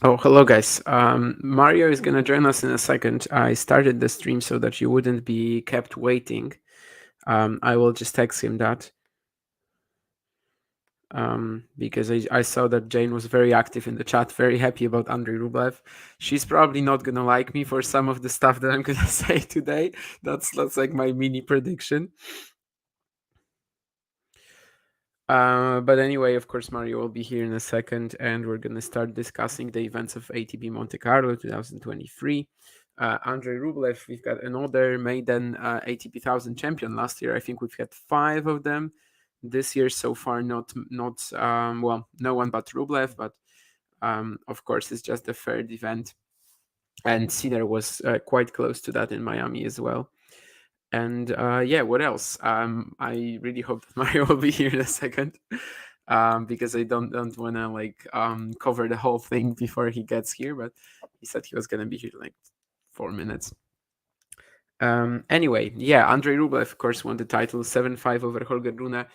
Oh, hello guys. Mario is gonna join us in a second. I started the stream so that you wouldn't be kept waiting. I will just text him that because I saw that Jane was very active in the chat, very happy about Andrey Rublev. She's probably not gonna like me for some of the stuff that I'm gonna say today. That's like my mini prediction. But anyway, of course, Mario will be here in a second, and we're going to start discussing the events of ATP Monte Carlo 2023. Andrey Rublev, we've got another maiden ATP 1000 champion last year. I think we've had 5 of them this year so far. Not well, no one but Rublev, but of course, it's just the third event, and Sinner was quite close to that in Miami as well. And yeah, what else? I really hope that Mario will be here in a second, because I don't want to like cover the whole thing before he gets here. But he said he was gonna be here in like 4 minutes. Anyway, yeah, Andrey Rublev, of course, won the title 7-5 over Holger Rune.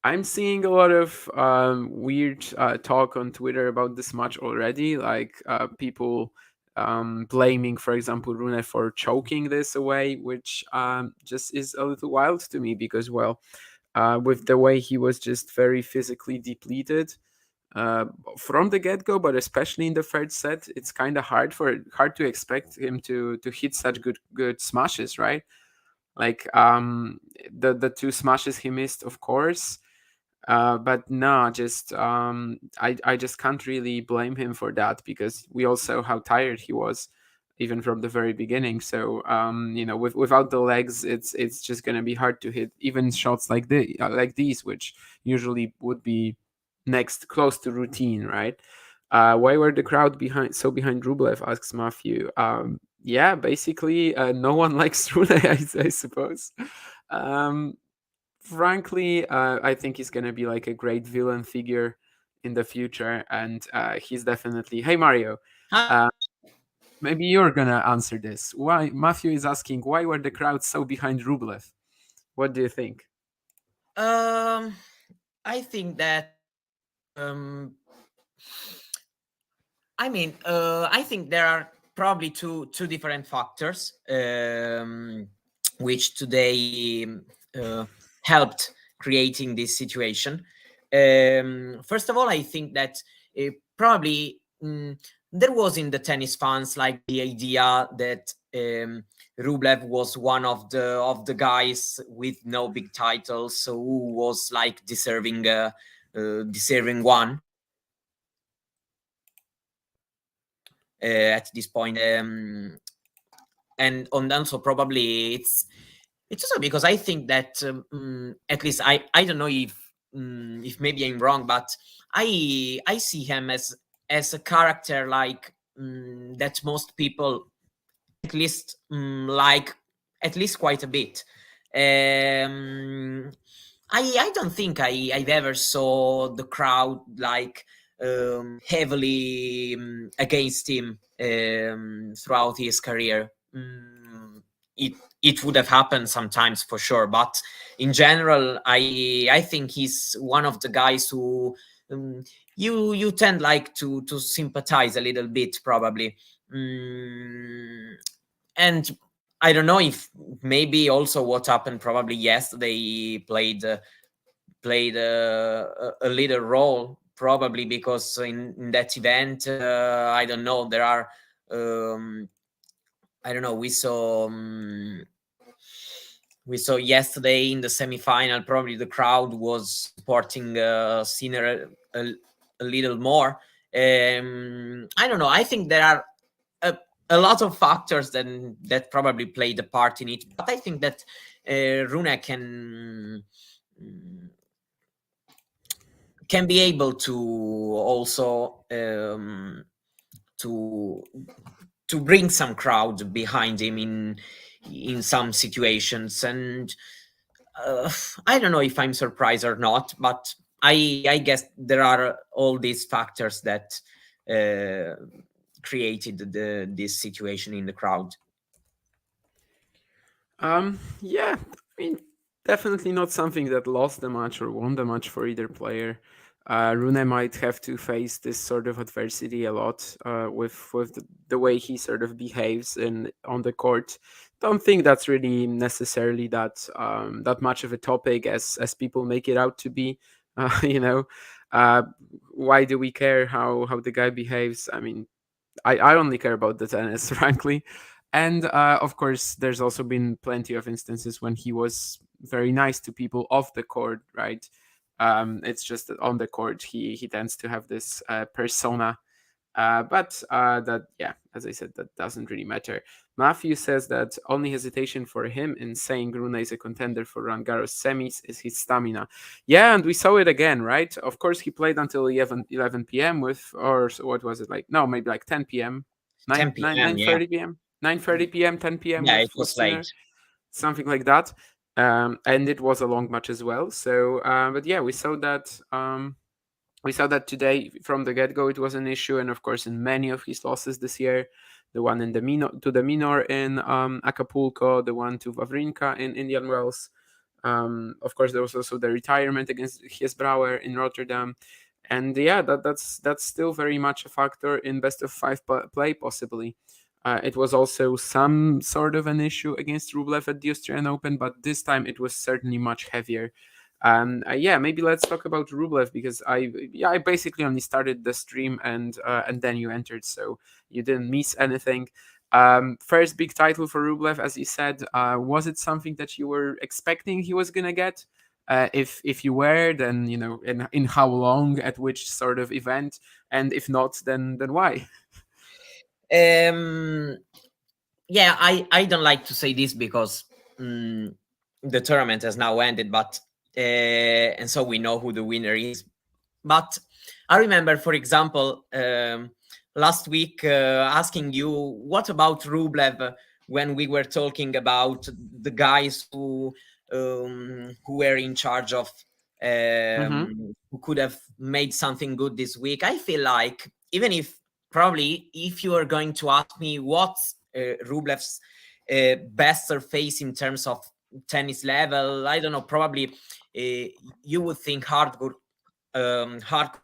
I'm seeing a lot of weird talk on Twitter about this match already, like people blaming, for example, Rune for choking this away, which just is a little wild to me because, well, with the way he was just very physically depleted uh, from the get-go, but especially in the third set, it's kind of hard to expect him to hit such good smashes, right? Like the two smashes he missed, of course, but no, just I just can't really blame him for that because we all saw how tired he was even from the very beginning. So without the legs, it's just gonna be hard to hit even shots like these, which usually would be next close to routine, right? Why were the crowd behind Rublev? Asks Matthew. Yeah, basically, no one likes Rune, I suppose. Um, Frankly, I think he's gonna be like a great villain figure in the future, and he's definitely. Hey Mario, Hi. uh, maybe you're gonna answer this. Why Matthew is asking why were the crowds so behind Rublev? What do you think? Um, I think that um, I think there are probably two different factors which today uh, helped creating this situation. First of all, I think that probably there was in the tennis fans like the idea that Rublev was one of the guys with no big titles, so who was like deserving one at this point. And also probably it's also because I think that at least I don't know if maybe I'm wrong, but I see him as a character like that most people at least like at least quite a bit. Um, I don't think I've ever saw the crowd like heavily against him throughout his career. It would have happened sometimes for sure, but in general, I think he's one of the guys who you tend like to sympathize a little bit probably. Mm, and I don't know if maybe also what happened probably yesterday played a little role probably because in that event I don't know there are um, I don't know we saw yesterday in the semifinal probably the crowd was supporting Sinner a little more. I don't know. I think there are a lot of factors that probably played a part in it, but I think that Rune can be able to also to to bring some crowd behind him in some situations. And I don't know if I'm surprised or not, but I guess there are all these factors that uh, created this situation in the crowd. Yeah, I mean, definitely not something that lost the match or won the match for either player. Rune might have to face this sort of adversity a lot with the way he sort of behaves in on the court. Don't think that's really necessarily that much of a topic as people make it out to be. You know, uh, why do we care how the guy behaves? I mean, I only care about the tennis, frankly. And of course, there's also been plenty of instances when he was very nice to people off the court, right? It's just that on the court, he tends to have this persona. But that, yeah, as I said, that doesn't really matter. Matthew says that only hesitation for him in saying Rune is a contender for Roland Garros semis is his stamina. Yeah, and we saw it again, right? Of course, he played until 11 p.m. with, or so what was it like? No, maybe like 10 p.m. 10 p.m. Yeah, 9:30 p.m. 9:30 p.m. 10 p.m. yeah, it with was late. Sinner, something like that. And it was a long match as well. So, but yeah, we saw that today from the get go. It was an issue, and of course, in many of his losses this year, the one in the minor in Acapulco, the one to Wawrinka in Indian Wells. Of course, there was also the retirement against Hiesbrouwer in Rotterdam, and yeah, that's still very much a factor in best of five play possibly. It was also some sort of an issue against Rublev at the Australian Open, but this time it was certainly much heavier. Yeah, maybe let's talk about Rublev because I basically only started the stream and then you entered, so you didn't miss anything. First big title for Rublev, as you said. Was it something that you were expecting he was gonna get? If you were, then in how long, at which sort of event, and if not, then why? Um, yeah, I don't like to say this because the tournament has now ended, but and so we know who the winner is. But I remember, for example, last week asking you, what about Rublev, when we were talking about the guys who were in charge of Mm-hmm. who could have made something good this week. I feel like, even if probably if you are going to ask me what's Rublev's best surface in terms of tennis level, I don't know, probably you would think hardcore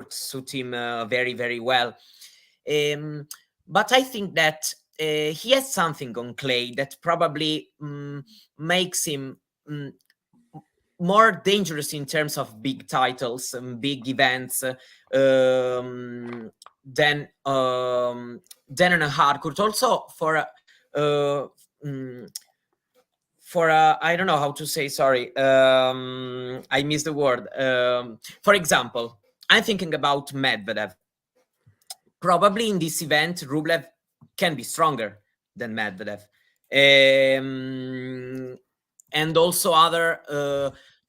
suit him very, very well. But I think that he has something on clay that probably makes him more dangerous in terms of big titles and big events than on a hard court. Also mm, for I don't know how to say, sorry, I missed the word. For example, I'm thinking about Medvedev. Probably in this event, Rublev can be stronger than Medvedev. And also other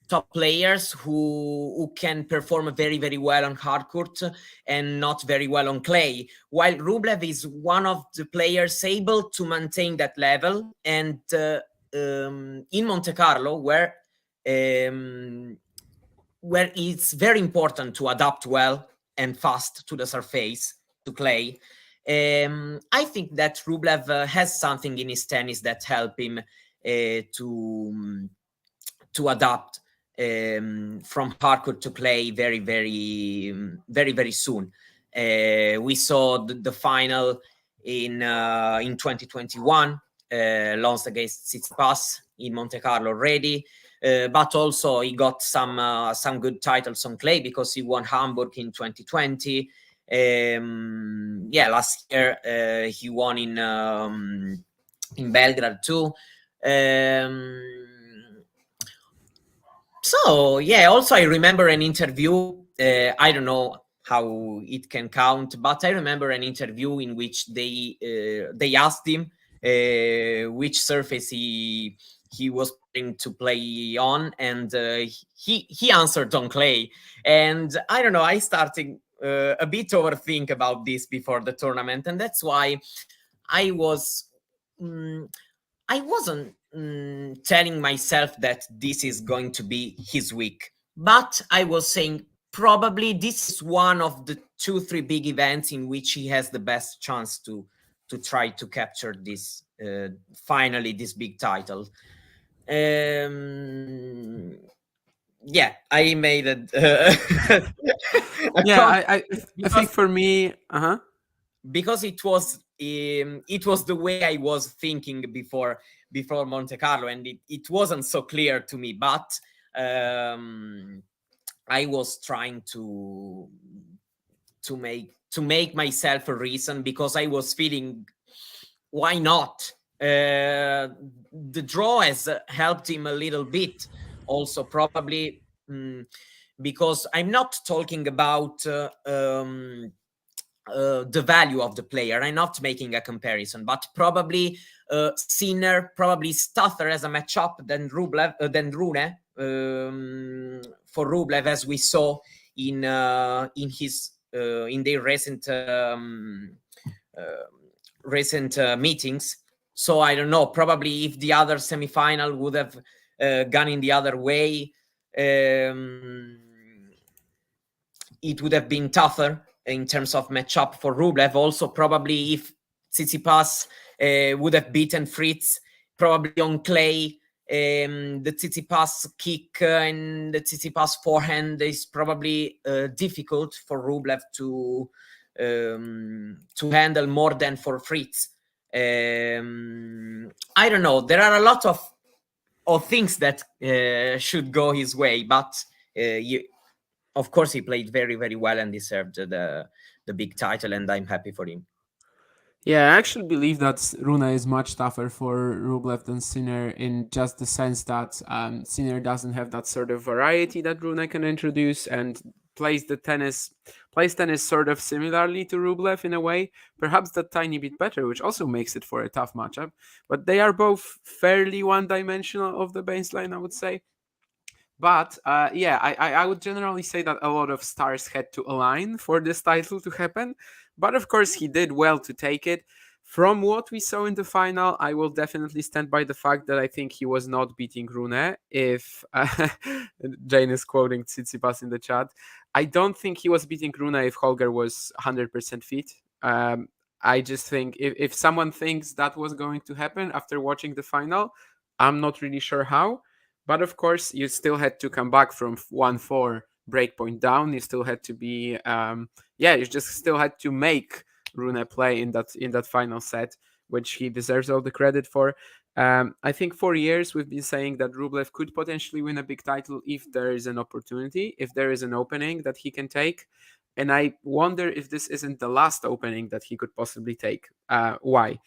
top players who can perform very, very well on hard court and not very well on clay, while Rublev is one of the players able to maintain that level. And in Monte Carlo, where it's very important to adapt well and fast to the surface, to clay, I think that Rublev has something in his tennis that help him to adapt from hardcourt to clay very, very, very, very soon. We saw the final in 2021, lost against Tsitsipas in Monte Carlo already. But also he got some good titles on clay because he won Hamburg in 2020. Last year he won in Belgrade too. So yeah, also I remember an interview. I don't know how it can count, but I remember an interview in which they asked him which surface he was planning to play on, and he answered on clay. And I don't know, I started a bit overthink about this before the tournament, and that's why I wasn't telling myself that this is going to be his week, but I was saying probably this is one of the 2-3 big events in which he has the best chance to try to capture this finally this big title. Yeah, I made a Yeah, comment I think because for me, uh-huh. it was the way I was thinking before Monte Carlo, and it wasn't so clear to me. But um, I was trying to make myself a reason, because I was feeling, why not? The draw has helped him a little bit, also probably, because I'm not talking about the value of the player. I'm not making a comparison, but probably Sinner probably is tougher as a matchup than Rublev than Rune. For Rublev, as we saw in his in their uh, recent meetings. So I don't know. Probably if the other semifinal would have gone in the other way, it would have been tougher in terms of matchup for Rublev. Also, probably if Tsitsipas would have beaten Fritz, probably on clay, the Tsitsipas kick and the Tsitsipas forehand is probably difficult for Rublev to handle more than for Fritz. I don't know. There are a lot of things that should go his way, but of course he played very, very well and deserved the big title, and I'm happy for him. Yeah, I actually believe that Rune is much tougher for Rublev than Sinner in just the sense that Sinner doesn't have that sort of variety that Rune can introduce and plays tennis sort of similarly to Rublev in a way, perhaps that tiny bit better, which also makes it for a tough matchup. But they are both fairly one-dimensional of the baseline, I would say. But yeah, I would generally say that a lot of stars had to align for this title to happen. But of course, he did well to take it. From what we saw in the final, I will definitely stand by the fact that I think he was not beating Rune. If Jane is quoting Tsitsipas in the chat, I don't think he was beating Rune if Holger was 100% fit. I just think if someone thinks that was going to happen after watching the final, I'm not really sure how. But of course, you still had to come back from 1-4 breakpoint down. You still had to be, yeah, you just still had to make Rune play in that final set, which he deserves all the credit for. I think for years we've been saying that Rublev could potentially win a big title if there is an opportunity, if there is an opening that he can take. And I wonder if this isn't the last opening that he could possibly take. Why?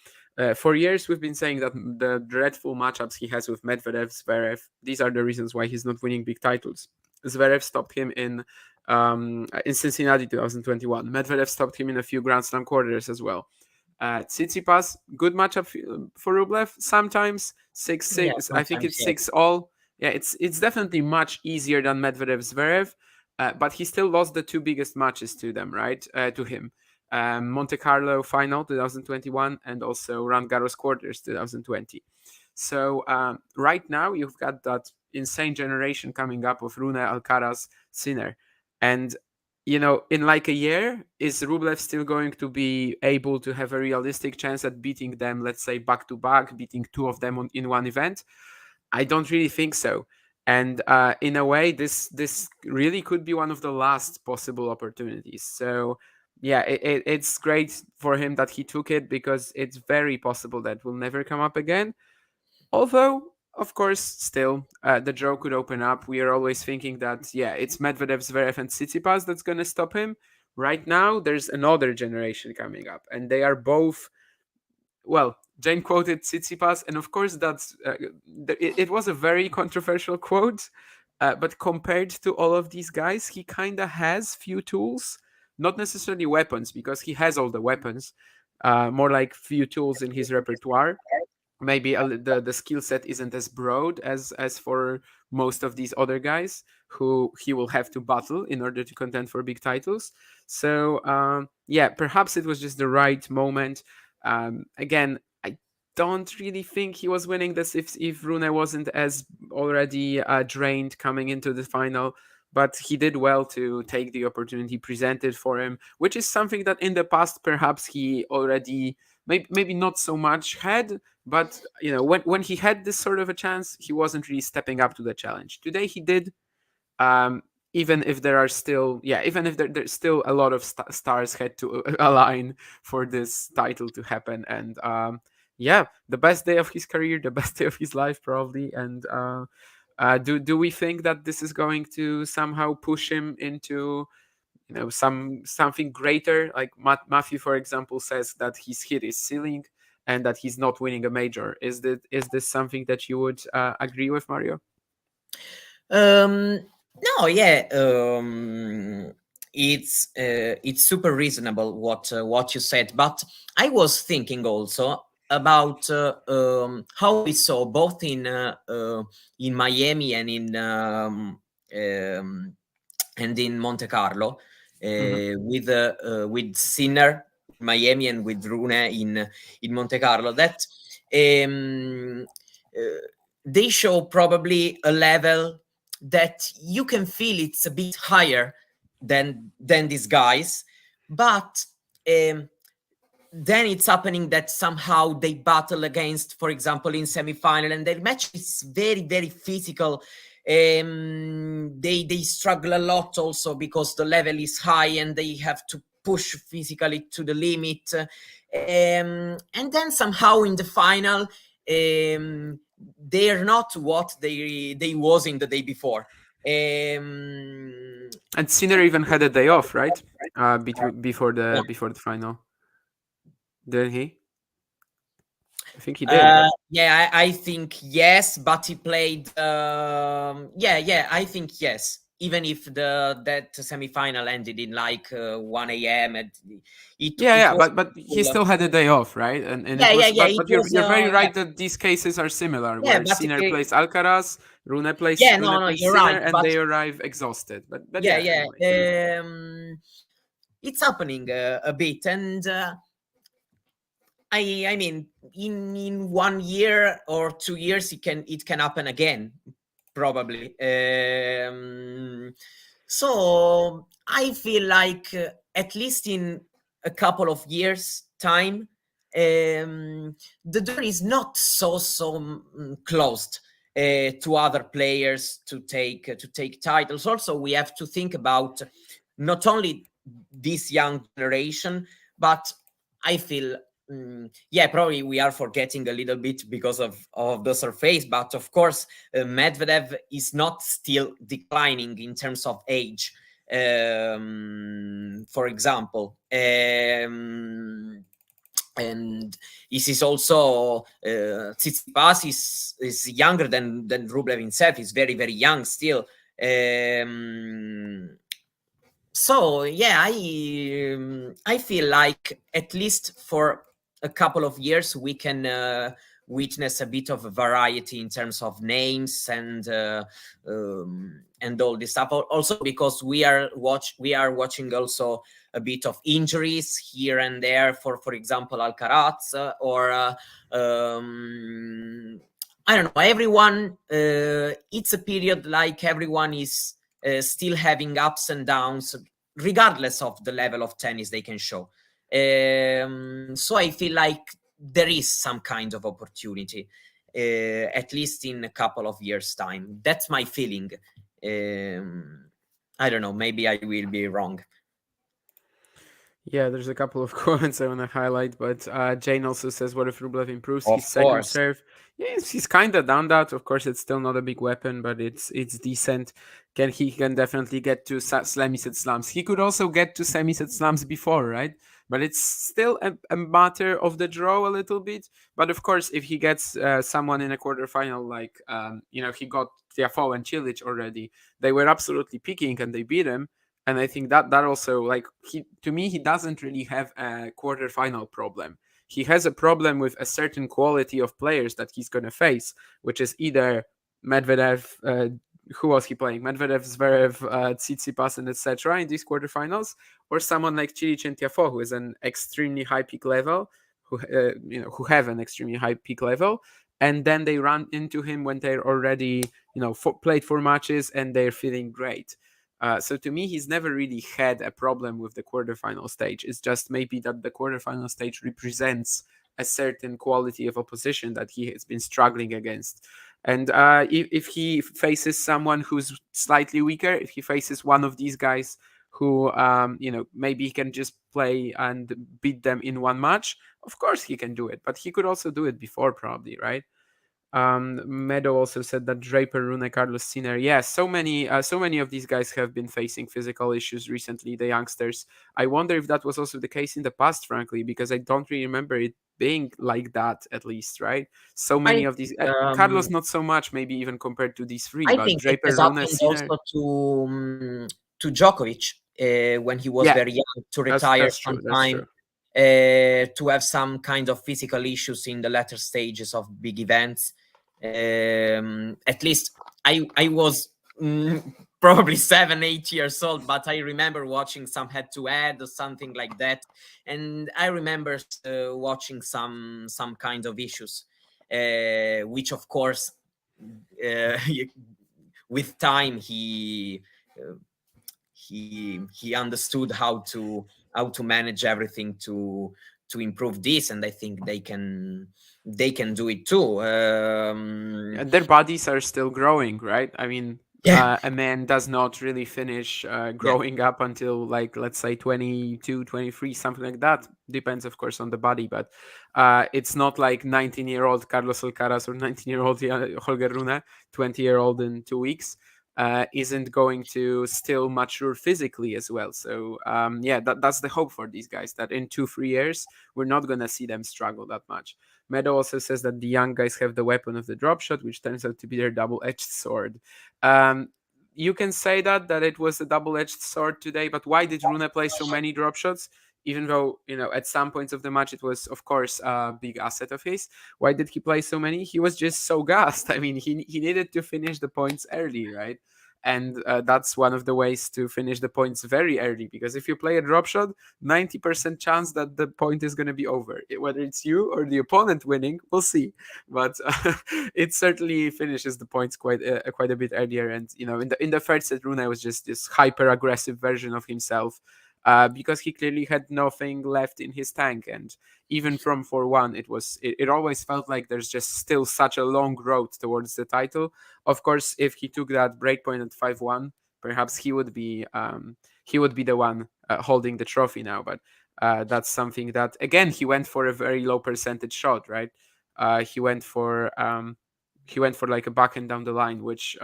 For years, we've been saying that the dreadful matchups he has with Medvedev, Zverev, these are the reasons why he's not winning big titles. Zverev stopped him in Cincinnati 2021. Medvedev stopped him in a few Grand Slam quarters as well. Tsitsipas, good matchup for Rublev. Sometimes 6-6. I think Sometimes it's yes. 6-all. Yeah, it's definitely much easier than Medvedev Zverev, but he still lost the two biggest matches to them, right? To him. Monte Carlo final 2021 and also Roland Garros quarters 2020. So right now you've got that insane generation coming up of Rune, Alcaraz, Sinner, and in like a year, is Rublev still going to be able to have a realistic chance at beating them? Let's say back to back, beating two of them in one event. I don't really think so. And in a way, this really could be one of the last possible opportunities. So yeah, it's great for him that he took it because it's very possible that will never come up again. Although, of course, still the draw could open up. We are always thinking that yeah, it's Medvedev, Zverev, and Tsitsipas that's going to stop him. Right now, there's another generation coming up, and they are both well, Jane quoted Tsitsipas, and of course it was a very controversial quote. But compared to all of these guys, he kind of has few tools, not necessarily weapons, because he has all the weapons. More like few tools in his repertoire. Maybe the skill set isn't as broad as for most of these other guys who he will have to battle in order to contend for big titles. So yeah, perhaps it was just the right moment. Again, I don't really think he was winning this if Rune wasn't as already drained coming into the final. But he did well to take the opportunity presented for him, which is something that in the past perhaps he already maybe not so much had, but when he had this sort of a chance, he wasn't really stepping up to the challenge. Today he did. Even if there are still, even if there's still a lot of stars had to align for this title to happen. And the best day of his career, the best day of his life, probably. And do we think that this is going to somehow push him into something greater? Like Matthew, for example, says that he's hit his ceiling and that he's not winning a major. Is this something that you would agree with, Mario? No, yeah, it's super reasonable what you said, but I was thinking also about how we saw both in Miami and in Monte Carlo, with Sinner in Miami and with Rune in Monte Carlo, that they show probably a level that you can feel it's a bit higher than these guys, but then it's happening that somehow they battle against, for example, in semi-final, and their match is very, very physical. They struggle a lot also because the level is high and they have to push physically to the limit. And then somehow in the final, they're not what they was in the day before. And Sinner even had a day off, right? Before the final, didn't he? I think he did. Yeah, I think yes, but he played. I think yes. Even if that semi-final ended in like 1 a.m. and but he still had a day off, right? And but you're very right that these cases are similar, where Sinner plays Alcaraz, Rune plays Sinner, right, and they arrive exhausted. But anyway. It's happening a bit, and I mean, in 1 year or 2 years, it can happen again, probably. So I feel like at least in a couple of years' time, the door is not so closed to other players to take titles. Also, we have to think about not only this young generation, but I feel probably we are forgetting a little bit because of the surface, but of course Medvedev is not still declining in terms of age, for example, and this is also Tsitsipas is younger than Rublev himself. He's very, very young still. So yeah, I feel like at least for a couple of years we can witness a bit of a variety in terms of names and all this stuff. Also because we are watching also a bit of injuries here and there for example Alcaraz or I don't know, everyone. It's a period like everyone is still having ups and downs, regardless of the level of tennis they can show. So I feel like there is some kind of opportunity, at least in a couple of years' time. That's my feeling. I don't know, maybe I will be wrong. Yeah, there's a couple of comments I want to highlight, but Jane also says, what if Rublev improves his second serve? Yes, he's kind of done that. Of course, it's still not a big weapon, but it's decent. He can definitely get to semi-set slams. He could also get to semi-set slams before, right? But it's still a matter of the draw a little bit. But of course, if he gets someone in a quarterfinal, like he got Tiafoe and Cilic already, they were absolutely peaking and they beat him. And I think that also, like, he doesn't really have a quarterfinal problem. He has a problem with a certain quality of players that he's going to face, which is either Medvedev, who was he playing? Medvedev, Zverev, Tsitsipas, and etc. in these quarterfinals, or someone like Cilic and Tiafoe, who is an extremely high peak level, who have an extremely high peak level, and then they run into him when they're already, played 4 matches and they're feeling great. So to me, he's never really had a problem with the quarterfinal stage. It's just maybe that the quarterfinal stage represents a certain quality of opposition that he has been struggling against. And if he faces someone who's slightly weaker, if he faces one of these guys who, maybe he can just play and beat them in one match, of course he can do it. But he could also do it before, probably, right? Meadow also said that Draper, Rune, Carlos Sinner. Yeah, so many of these guys have been facing physical issues recently. The youngsters. I wonder if that was also the case in the past, frankly, because I don't really remember it being like that. At least, right? So many I of these. um, Carlos, not so much, maybe even compared to these three, I but think it Draper, has Rune, happened Sinner. also to Djokovic when he was Yeah, very young to that's retire that's true. That's sometime true. to have some kind of physical issues in the latter stages of big events. At least I was probably 7 8 years old, but I remember watching some head to head or something like that, and I remember watching some kind of issues, which of course with time uh, he understood how to manage everything to improve this, and I think they can do it too. And their bodies are still growing, right? I mean, Yeah, a man does not really finish yeah, growing up until, like, let's say 22, 23, something like that. Depends, of course, on the body, but it's not like 19-year-old Carlos Alcaraz or 19-year-old Holger Rune, 20-year-old in 2 weeks. Isn't going to still mature physically as well. So yeah, that's the hope for these guys, that in 2 3 years we're not gonna see them struggle that much. Meadow also says that the young guys have the weapon of the drop shot, which turns out to be their double-edged sword. Um, you can say that it was a double-edged sword today, but why did Rune play so many drop shots? Even though, at some points of the match it was, of course, a big asset of his. Why did he play so many? He was just so gassed. I mean, he needed to finish the points early, right? And that's one of the ways to finish the points very early, because if you play a drop shot, 90% chance that the point is going to be over. Whether it's you or the opponent winning, we'll see. But it certainly finishes the points quite a bit earlier. And in the first set, Rune was just this hyper aggressive version of himself. Because he clearly had nothing left in his tank, and even from 4-1, it always felt like there's just still such a long road towards the title. Of course, if he took that breakpoint at 5-1, perhaps he would be the one holding the trophy now. But that's something that, again, he went for a very low percentage shot, right? He went for like a backhand down the line, which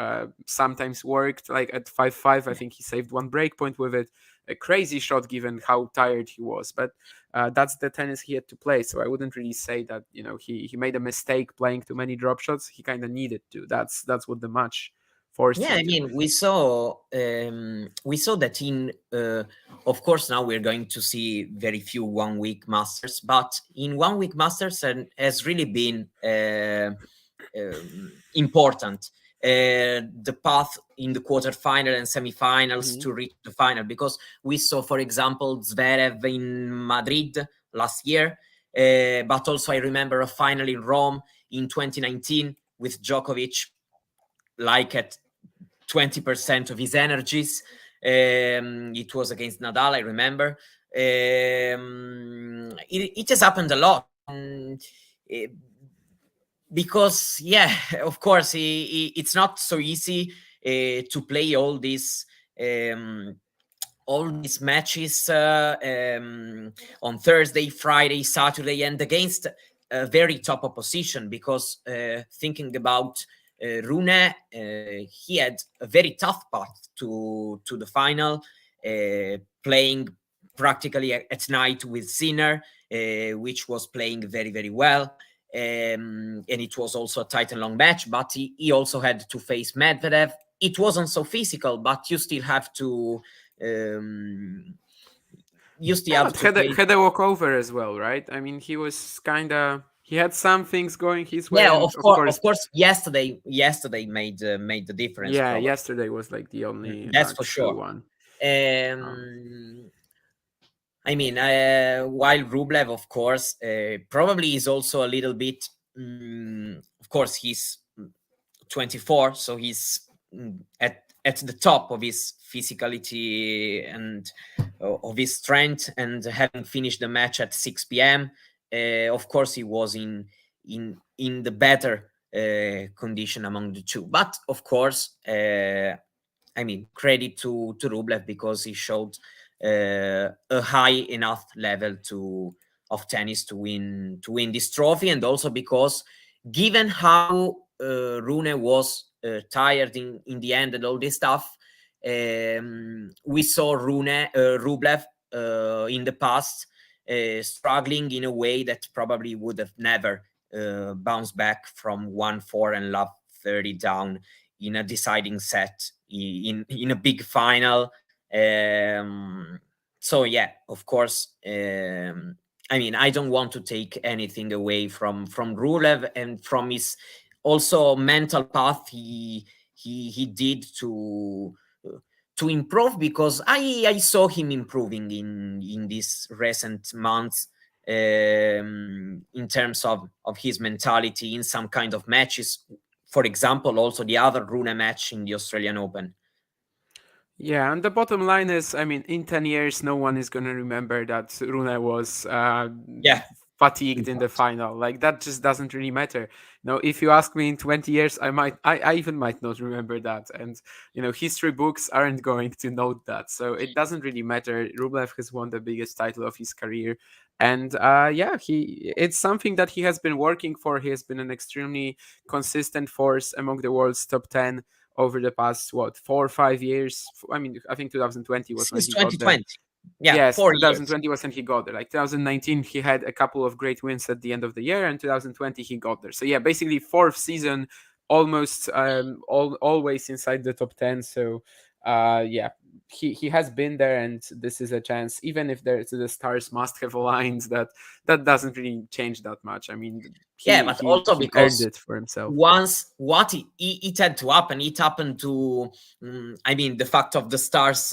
sometimes worked. Like at 5-5, I think he saved one breakpoint with it. A crazy shot given how tired he was, but that's the tennis he had to play. So I wouldn't really say that he made a mistake playing too many drop shots. He kind of needed to. That's what the match forced yeah. him I to. mean, we saw that in of course now we're going to see very few 1 week masters, but in 1 week masters has really been important, the path in the quarterfinal and semifinals Mhm. to reach the final, because we saw, for example, Zverev in Madrid last year, but also I remember a final in Rome in 2019 with Djokovic like at 20% of his energies. It was against Nadal, I remember. It has happened a lot. Because yeah, of course it's not so easy to play um, all these matches on Thursday, Friday, Saturday, and against a very top opposition, because thinking about Rune, he had a very tough path to the final, playing practically at night with Sinner, which was playing very, very well. And it was also a tight and long match, but he also had to face Medvedev. It wasn't so physical, but you still have to um, you still Yeah, have but to play. had a walkover as well, right? I mean, he had some things going his way, Yeah, and of of course, course, of course. Yesterday made the difference, yeah, probably. yesterday was like the only That's for true sure. one. Um, Um, I mean, while Rublev, of course, probably is also a little bit. Of course, he's 24, so he's at the top of his physicality and of his strength, and having finished the match at 6 p.m. Of course, he was in the better condition among the two. But of course, I mean, credit to Rublev because he showed a high enough level of tennis to win this trophy, and also because given how Rune was tired in the end and all this stuff, we saw Rublev in the past struggling in a way that probably would have never bounced back from 1-4 and love 30 down in a deciding set in a big final. So yeah, of course. I mean, I don't want to take anything away from Rublev and from his also mental path he did to improve, because I saw him improving in these recent months in terms of his mentality in some kind of matches. For example, also the other Rune match in the Australian Open. Yeah, and the bottom line is, I mean, in 10 years, no one is going to remember that Rune was Yeah, fatigued in the final. Like, that just doesn't really matter. Now, if you ask me in 20 years, I even might not remember that. And, history books aren't going to note that. So it doesn't really matter. Rublev has won the biggest title of his career. And yeah, it's something that he has been working for. He has been an extremely consistent force among the world's top 10 over the past 4 or 5 years. I mean, I think 2020 was when since he got there. 2020. Yeah, Yes, 4 years. 2020 was when he got there. Like 2019, he had a couple of great wins at the end of the year, and 2020 he got there. So yeah, basically fourth season, almost always inside the top 10. So yeah, he has been there, and this is a chance. Even if the stars must have aligned, that doesn't really change that much. I mean, Yeah, he but he also he earned because it for himself. once what it had to happen, it happened to I mean, the fact of the stars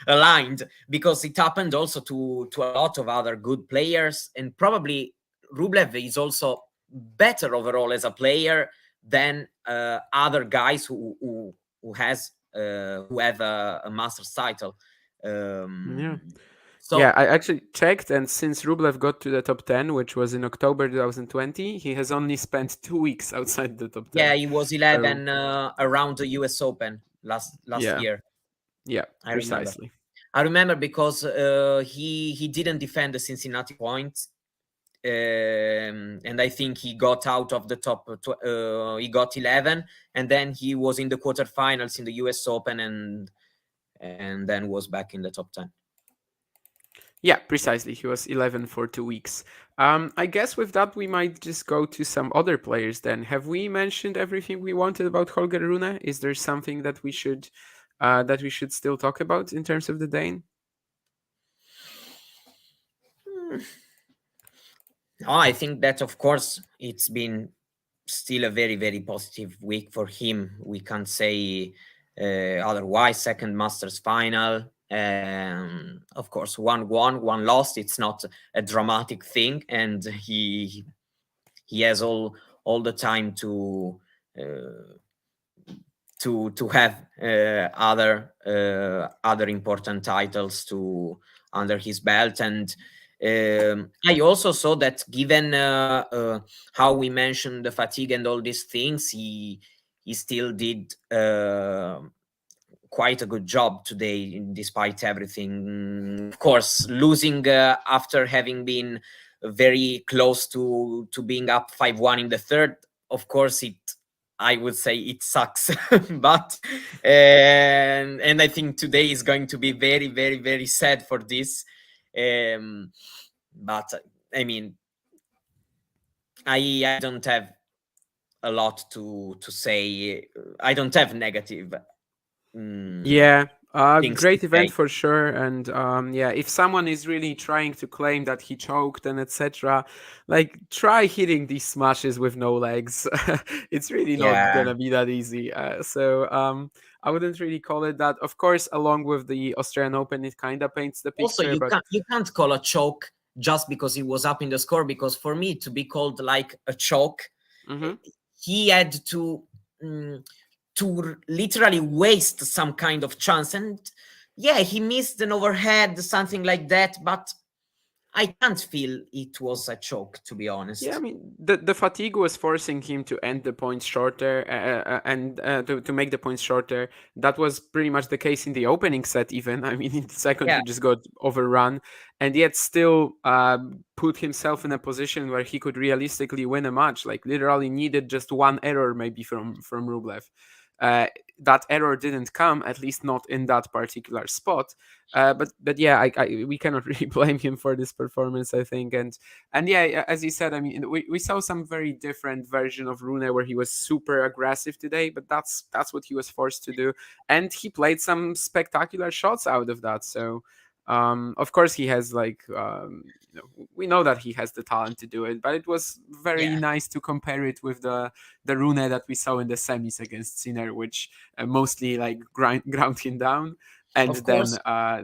aligned, because it happened also to a lot of other good players, and probably Rublev is also better overall as a player than other guys who have a master's title. Yeah. Yeah, So I actually checked, and since Rublev got to the top 10, which was in October 2020, he has only spent 2 weeks outside the top yeah, 10. he was So, 11 around the US Open last yeah, year. yeah, I remember. precisely. I remember because he didn't defend the Cincinnati points, and I think he got out of the top. He got 11, and then he was in the quarterfinals in the U.S. Open, and then was back in the top 10. Yeah, precisely. He was 11 for 2 weeks. I guess with that, we might just go to some other players then. Have we mentioned everything we wanted about Holger Rune? Is there something that we should still talk about in terms of the Dane? Oh, I think that of course it's been still a very, very positive week for him. We can't say otherwise. Second Masters final. Of course, one won, one lost. It's not a dramatic thing, and he has all the time uh, to have other important titles to under his belt. And I also saw that given how we mentioned the fatigue and all these things, he still did quite a good job today despite everything. Of course, losing after having been very close to being up 5-1 in the third, of course I would say it sucks. But and I think today is going to be very, very, very sad for this. But I mean, I don't have a lot to say. I don't have negative Yeah, things to great event say. for sure. And yeah, if someone is really trying to claim that he choked and etc., like try hitting these smashes with no legs. It's really not Yeah. gonna be that easy. I wouldn't really call it that. Of course, along with the Australian Open, it kind of paints the Also, picture, but you can't call a choke just because he was up in the score. Because for me to be called like a choke, mhm. he had mm, to literally waste some kind of chance. And yeah, he missed an overhead, something like that. But I can't feel it was a choke, to be Yeah, I honest. mean the fatigue was forcing him to end the points shorter and to make the points shorter. That was pretty much the case in the opening set. Even I mean, in the second Yeah, he just got overrun, and yet still put himself in a position where he could realistically win a match. Like literally needed just one error maybe from Rublev. Uh, that error didn't come, at least not in that particular spot. But yeah, we cannot really blame him for this performance, I think. And yeah, as you said, I mean, we saw some very different version of Rune where he was super aggressive today, but that's what he was forced to do, and he played some spectacular shots out of that. So, of course, he has like, we know that he has the talent to do it, but it was very yeah, nice to compare it with the Rune that we saw in the semis against Sinner, which mostly like ground him down, and of course.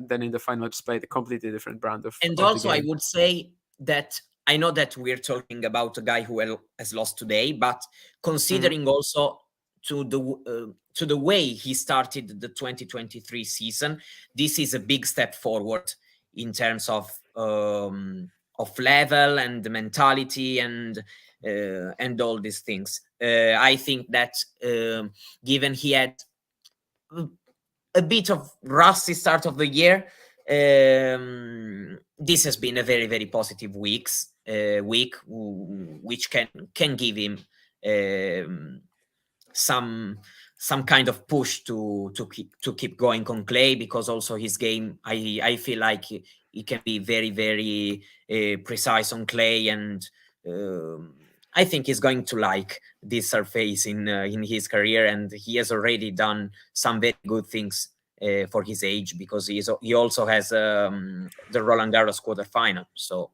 then in the final just played a completely different brand And of the also, I game. would say that I know that we're talking about a guy who has lost today, but Mm-hmm. considering also to the way he started the 2023 season, this is a big step forward in terms of level and mentality and all these things. I think that given he had a bit of rusty start of the year. This has been a very very positive week, which can give him um, some some kind of push to keep going on clay, because also his game, I feel like he can be very very precise on clay, and um, I think he's going to like this surface in his career, and he has already done some very good things for his age, because he also has the Roland Garros quarterfinal. So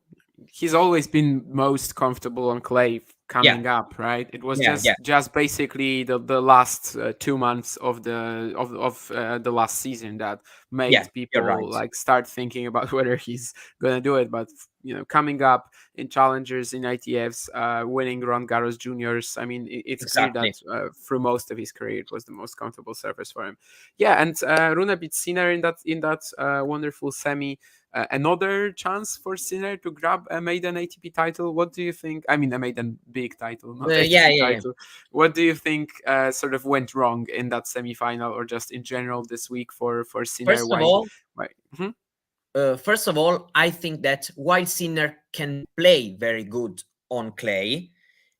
He's always been most comfortable on clay yeah, coming up, right? It was yeah, yeah, just basically the last 2 months of the last season that yeah. made You're people right. like start thinking about whether he's gonna do it. But coming up in challengers in ITFs, winning Roland Garros juniors, I mean, it's clear that Exactly. through most of his career it was the most comfortable surface for him. Yeah, and Rune beat Sinner in that wonderful semi. Another chance for Sinner to grab a maiden ATP title. What do you think? I mean, a maiden big title, not Yeah, ATP yeah, yeah. title. What do you think sort of went wrong in that semi-final, or just in general this week for Sinner? First of Why? all, Why? Mhm. I think that while Sinner can play very good on clay,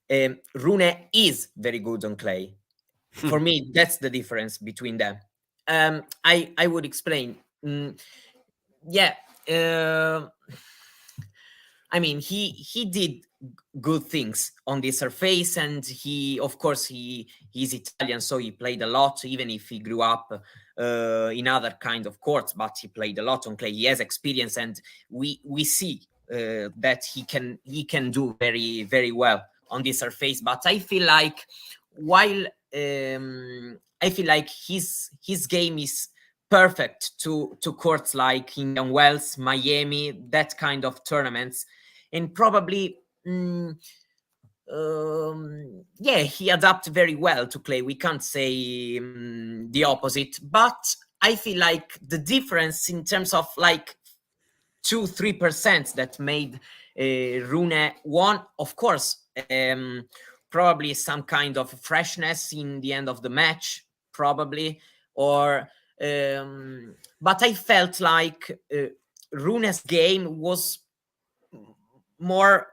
Rune is very good on clay. For me, that's the difference between them. I would explain. Yeah, uh, I mean, he did good things on the surface, and he, of course, he's Italian, so he played a lot, even if he grew up in other kind of courts. But he played a lot on clay. He has experience, and we see that he can do very very well on the surface. But I feel like while I feel like his game is perfect to courts like Indian Wells, Miami, that kind of tournaments, and probably yeah, he adapted very well to clay. We can't say the opposite, but I feel like the difference in terms of like 2-3% that made Rune won, of course, probably some kind of freshness in the end of the match, probably, or but I felt like Rune's game was more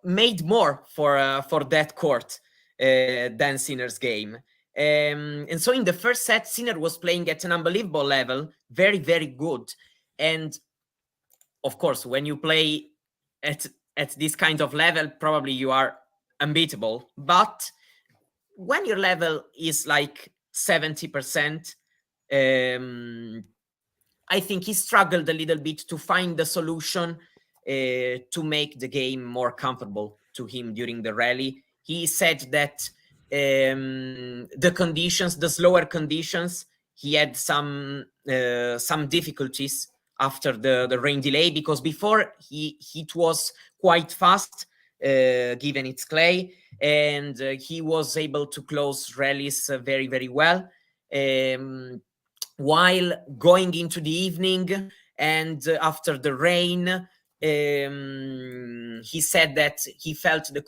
made more for that court than Sinner's game. And so in the first set, Sinner was playing at an unbelievable level, very very good. And of course, when you play at at this kind of level, probably you are unbeatable. But when your level is like 70%, um, I think he struggled a little bit to find the solution to make the game more comfortable to him during the rally. He said that the conditions, the slower conditions, he had some difficulties after the rain delay, because before it was quite fast given its clay, and he was able to close rallies very very well. Um, while going into the evening and after the rain, he said that he felt the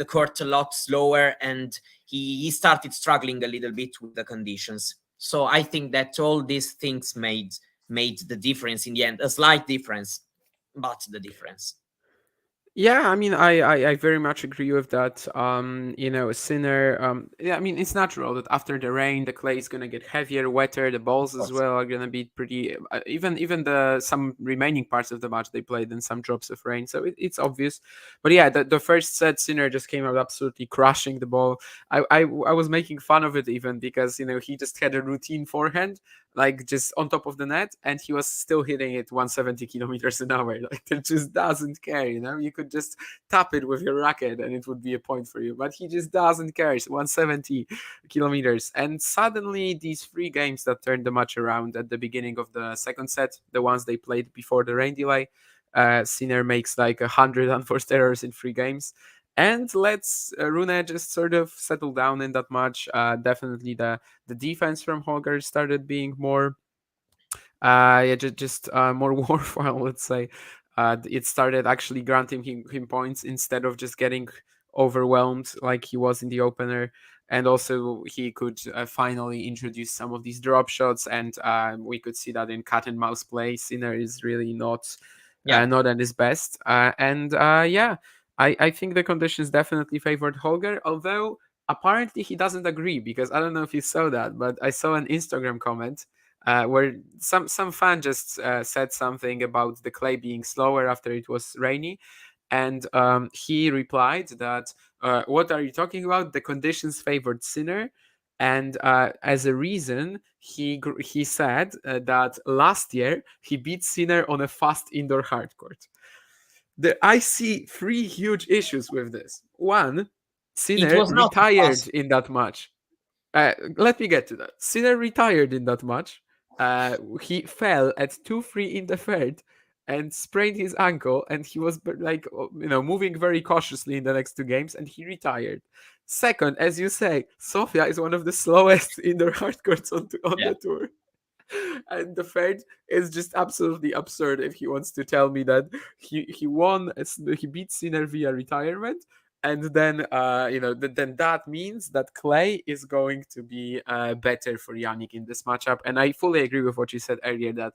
court a lot slower, and he started struggling a little bit with the conditions. So I think that all these things made the difference in the end, a slight difference, but the difference. Yeah, I mean, I very much agree with that. Sinner. Yeah, I mean, it's natural that after the rain, the clay is gonna get heavier, wetter. The balls Of as course. well are gonna be pretty. Even the some remaining parts of the match they played in some drops of rain, so it's obvious. But yeah, the first set, Sinner just came out absolutely crushing the ball. I was making fun of it even because he just had a routine forehand like just on top of the net, and he was still hitting it 170 kilometers an hour. Like it just doesn't care. You could just tap it with your racket and it would be a point for you, but he just doesn't care. It's 170 kilometers. And suddenly these three games that turned the match around at the beginning of the second set, the ones they played before the rain delay, Sinner makes like 100 unforced errors in three games, and lets Rune just sort of settle down in that match. Definitely the defense from Holger started being more yeah, just more worthwhile, let's say. It started actually granting him points instead of just getting overwhelmed like he was in the opener. And also, he could finally introduce some of these drop shots, and we could see that in cat and mouse play. Sinner is really Yeah. not at his best. And yeah, I think the conditions definitely favored Holger, although apparently he doesn't agree because I don't know if you saw that, but I saw an Instagram comment where some fan just said something about the clay being slower after it was rainy, and he replied that what are you talking about? The conditions favored Sinner. And as a reason, he said that last year he beat Sinner on a fast indoor hard court. I see three huge issues with this. One, It Sinner was not retired fast. in that match. Let me get to that. Sinner retired in that match. He fell at 2-3 in the third and sprained his ankle, and he was like, moving very cautiously in the next two games, and he retired. Second, as you say, Sofia is one of the slowest indoor hard courts on Yeah. the tour. And the third is just absolutely absurd if he wants to tell me that he beat Sinner via retirement, and then then that means that Clay is going to be better for Yannick in this matchup. And I fully agree with what you said earlier that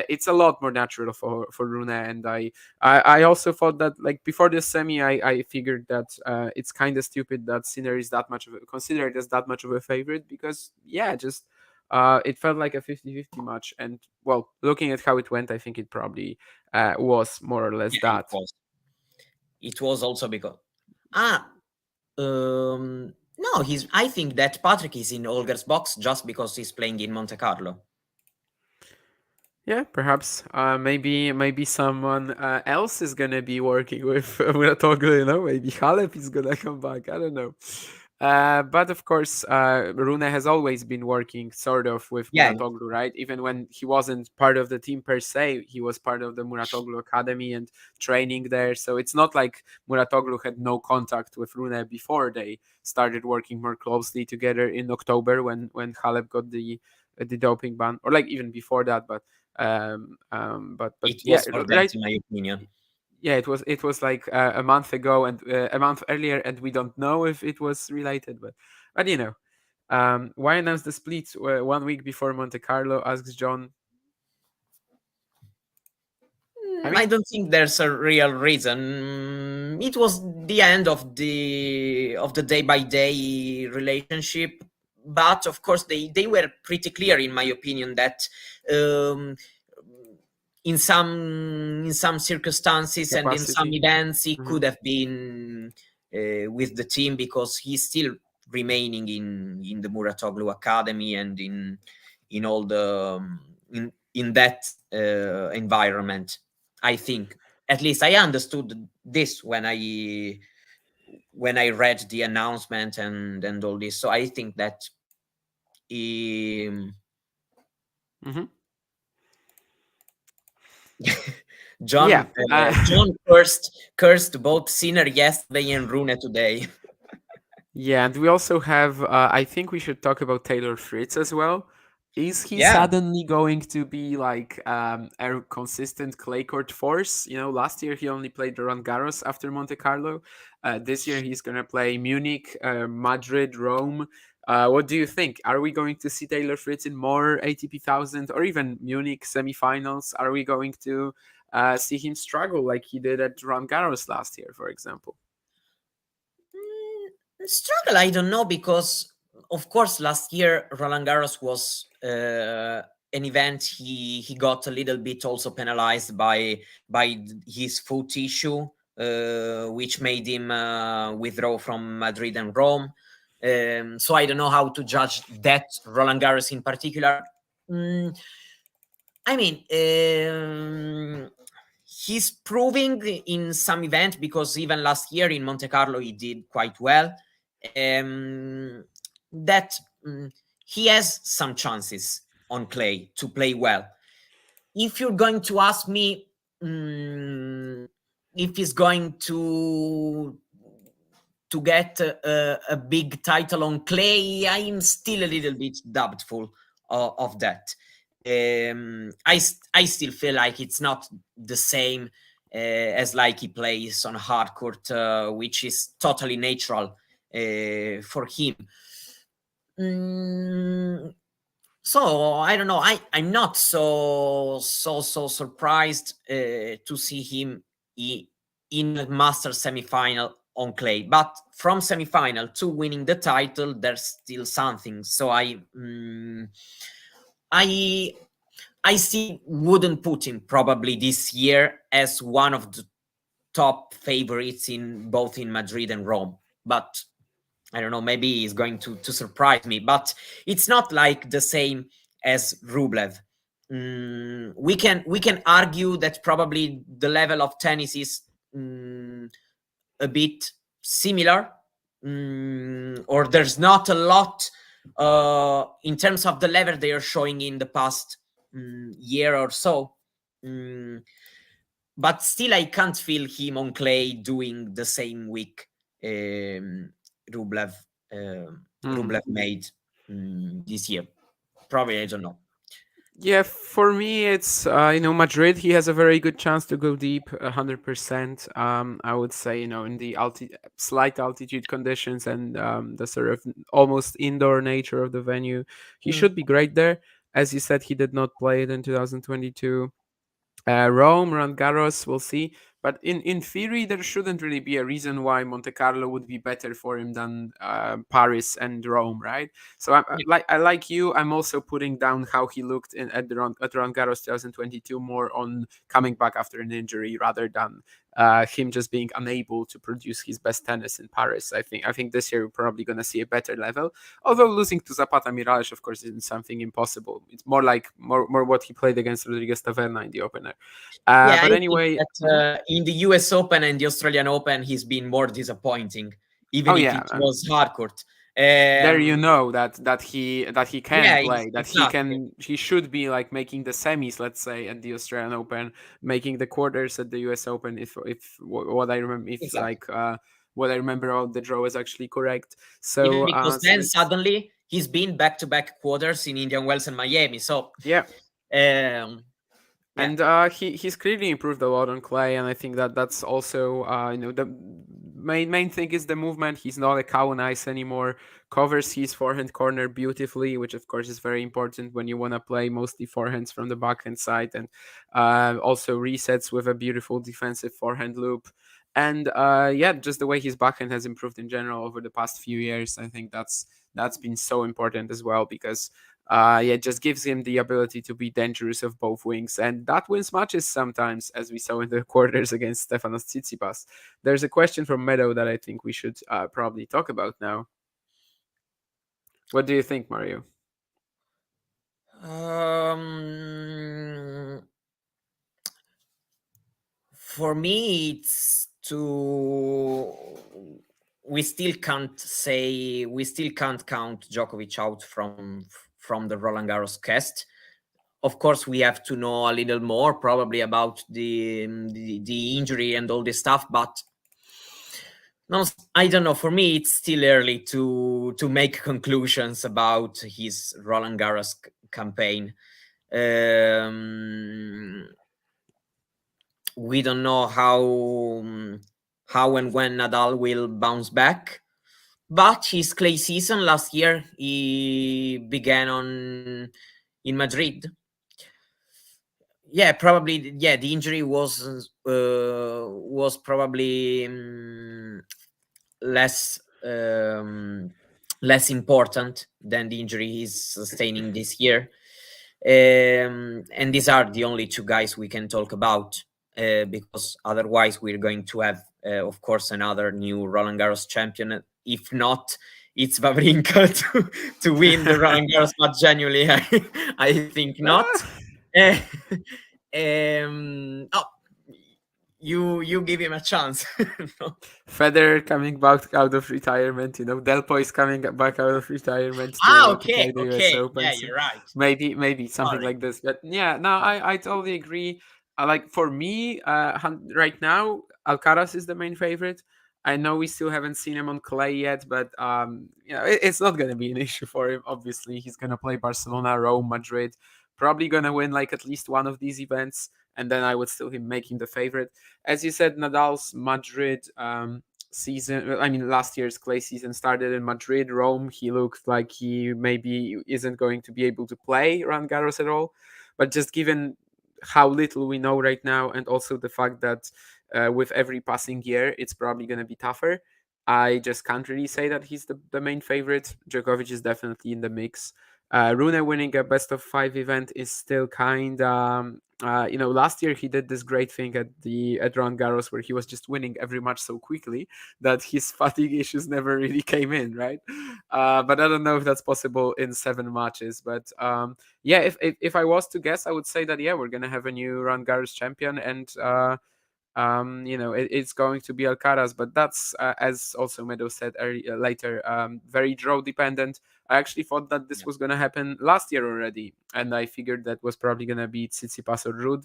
it's a lot more natural for Rune. And I also thought that like before this semi, I figured that it's kind of stupid that Sinner is considered as that much of a favorite, because yeah, just it felt like a 50-50 match. And well, looking at how it went, I think it probably was more or less Yeah, it that. was. It was also because ah no, he's. I think that Patrick is in Holger's box just because he's playing in Monte Carlo. Yeah, perhaps maybe someone else is gonna be working with Muratoglu. Maybe Halep is gonna come back. I don't know. But of course, Rune has always been working sort of with Yeah, Muratoglu, right? Even when he wasn't part of the team per se, he was part of the Muratoglu Academy and training there. So it's not like Muratoglu had no contact with Rune before they started working more closely together in October when Halep got the doping ban, or like even before that. But it yeah, was for that, right. in my opinion. Yeah, it was like a month ago and a month earlier, and we don't know if it was related, but why announce the split 1 week before Monte Carlo? Asks John. I I mean, don't think there's a real reason. It was the end of the day by day relationship, but of course they were pretty clear, in my opinion, that um, in some circumstances and in some capacity. events he Mhm. could have been with the team because he's still remaining in the Muratoglu Academy and in all the in that environment. I think, at least I understood this when I read the announcement and all this. So I think that um, Mhm. Yeah. John cursed both Sinner yesterday and Rune today. Yeah, and we also have. I think we should talk about Taylor Fritz as well. Is he Yeah. suddenly going to be like a consistent clay court force? Last year he only played Roland Garros after Monte Carlo. This year he's going to play Munich, Madrid, Rome. What do you think? Are we going to see Taylor Fritz in more ATP 1000 or even Munich semifinals? Are we going to see him struggle like he did at Roland Garros last year, for example? Struggle, I don't know, because of course last year Roland Garros was an event he got a little bit also penalized by his foot issue, which made him withdraw from Madrid and Rome. So I don't know how to judge that Roland Garros in particular. Mm, I mean, he's proving in some event, because even last year in Monte Carlo he did quite well. That he has some chances on clay to play well. If you're going to ask me if he's going to get a big title on clay, I'm still a little bit doubtful of that. I still feel like it's not the same as like he plays on hard court, which is totally natural for him. So I don't know. I'm not so surprised to see him in a Masters semifinal on clay, but from semifinal to winning the title, there's still something. So I still wouldn't put him probably this year as one of the top favorites in both in Madrid and Rome. But I don't know, maybe he's going to surprise me. But it's not like the same as Rublev. We can argue that probably the level of tennis is a bit similar, or there's not a lot in terms of the level they are showing in the past year or so. But still, I can't feel him on clay doing the same week Rublev Rublev made this year. Probably, I don't know. Yeah, for me, it's Madrid. He has a very good chance to go deep, 100%. I would say in the slight altitude conditions and the sort of almost indoor nature of the venue, he should be great there. As you said, he did not play it in 2022. Rome, Roland Garros, we'll see. But in theory, there shouldn't really be a reason why Monte Carlo would be better for him than Paris and Rome, right? So I like you. I'm also putting down how he looked at Roland Garros 2022 more on coming back after an injury rather than him just being unable to produce his best tennis in Paris. I think this year we're probably going to see a better level. Although losing to Zapata Miralles, of course, isn't something impossible. It's more like more what he played against Rodriguez Taverna in the opener. Yeah, But I think anyway, that in the US Open and the Australian Open, he's been more disappointing, even oh if yeah, it was hard court. there that he can Yeah, play, that exactly. he should be like making the semis, let's say, at the Australian Open, making the quarters at the US Open. If what I remember, if Exactly. what I remember about the draw is actually correct. Even So because so then it's suddenly he's been back-to-back quarters in Indian Wells and Miami. So, yeah. um, yeah, And he's clearly improved a lot on clay, and I think that's also the main thing is the movement. He's not a cow on ice anymore. Covers his forehand corner beautifully, which of course is very important when you want to play mostly forehands from the backhand side, and also resets with a beautiful defensive forehand loop. And yeah, just the way his backhand has improved in general over the past few years, I think that's been so important as well because yeah, it just gives him the ability to be dangerous of both wings, and that wins matches sometimes, as we saw in the quarters against Stefanos Tsitsipas. There's a question from Meadow that I think we should probably talk about now. What do you think, Mario? for me, it's to. We still can't count Djokovic out from the Roland Garros cast. Of course, we have to know a little more probably about the injury and all this stuff, but no, I don't know. For me, it's still early to make conclusions about his Roland Garros campaign. Um, we don't know how and when Nadal will bounce back. But his clay season last year, he began in Madrid. Yeah, probably. Yeah, the injury was probably less less important than the injury he's sustaining this year. And these are the only two guys we can talk about, because otherwise we're going to have, of course, another new Roland Garros champion. If not, it's Wawrinka to win the Roland Garros, but genuinely, I think not. Uh, oh, you give him a chance. No. Federer coming back out of retirement, Delpo is coming back out of retirement to Okay, play the US okay. Open. Yeah, So you're right. maybe something Sorry. like this. But yeah, no, I totally agree. Like for me, right now, Alcaraz is the main favorite. I know we still haven't seen him on clay yet, but it's not gonna be an issue for him. Obviously, he's gonna play Barcelona, Rome, Madrid. Probably gonna win like at least one of these events, and then I would still him making the favorite. As you said, Nadal's Madrid season, I mean, last year's clay season started in Madrid. Rome, he looked like he maybe isn't going to be able to play Roland Garros at all. But just given how little we know right now, and also the fact that with every passing year, it's probably going to be tougher, I just can't really say that he's the main favorite. Djokovic is definitely in the mix. Rune winning a best of five event is still kind. Last year he did this great thing at Roland Garros where he was just winning every match so quickly that his fatigue issues never really came in, right? But I don't know if that's possible in 7 matches. But yeah, if I was to guess, I would say that yeah, we're gonna have a new Roland Garros champion, and it's going to be Alcaraz, but that's as also Meadow said later, very draw dependent. I actually thought that this Yeah. was going to happen last year already, and I figured that was probably going to be Tsitsipas or Ruud.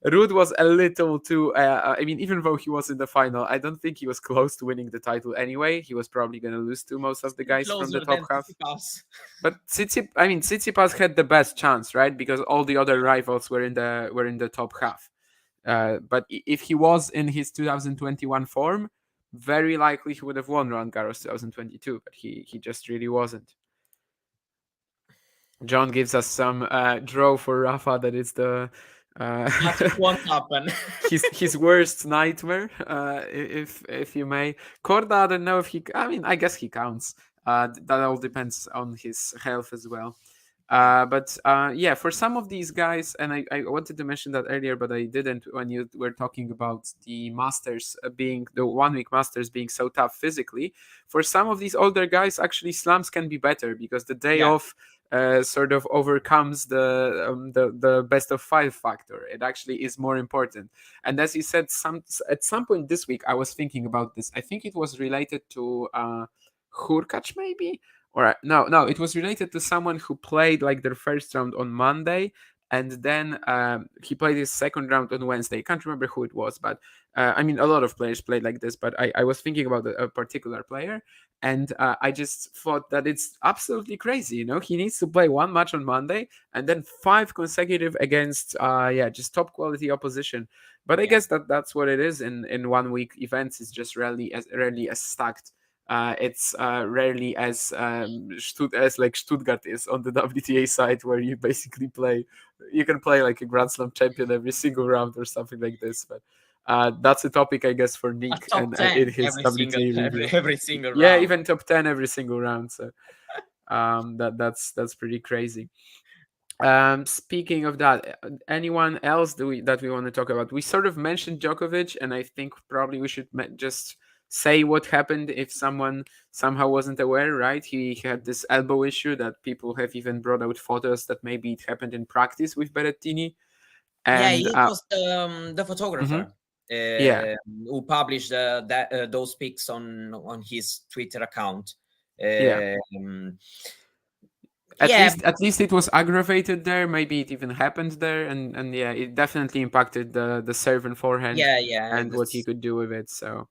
Ruud was a little too. I mean, even though he was in the final, I don't think he was close to winning the title anyway. He was probably going to lose to most of the Still guys from the closer top than half. Tsitsipas. But Tsitsipas had the best chance, right? Because all the other rivals were in the top half. But if he was in his 2021 form, very likely he would have won Roland Garros 2022. But he just really wasn't. John gives us some draw for Rafa that it's the But it won't happen. his worst nightmare, if you may. Korda, I don't know if he. I mean, I guess he counts. That all depends on his health as well. But yeah, for some of these guys, and I wanted to mention that earlier, but I didn't when you were talking about the Masters being the 1 week Masters being so tough physically. For some of these older guys, actually, slams can be better because the day Yeah. off sort of overcomes the best of five factor. It actually is more important. And as you said, at some point this week, I was thinking about this. I think it was related to Hurkacz, maybe, or no, it was related to someone who played like their first round on Monday, and then he played his second round on Wednesday. I can't remember who it was, but I mean, a lot of players played like this. But I was thinking about a particular player, and I just thought that it's absolutely crazy. He needs to play one match on Monday and then 5 consecutive against just top quality opposition. But I Yeah. guess that's what it is in 1 week events. It's just rarely as stacked. It's rarely as like Stuttgart is on the WTA side, where you can play like a Grand Slam champion every single round or something like this. But that's a topic, I guess, for A Nick top and 10 in his every single WTA every, review. every single Yeah, round. even top 10 every single round. So that's pretty crazy. Speaking of that, anyone else that we want to talk about? We sort of mentioned Djokovic, and I think probably we should just say what happened if someone somehow wasn't aware. Right, he had this elbow issue that people have even brought out photos that maybe it happened in practice with Berrettini, Yeah, and it was the mhm, photographer yeah, who published those pics on his Twitter account. yeah. Um, At yeah, least, at least it was aggravated there. Maybe it even happened there, and yeah, it definitely impacted the serve and forehand yeah, and what he could do with it. So.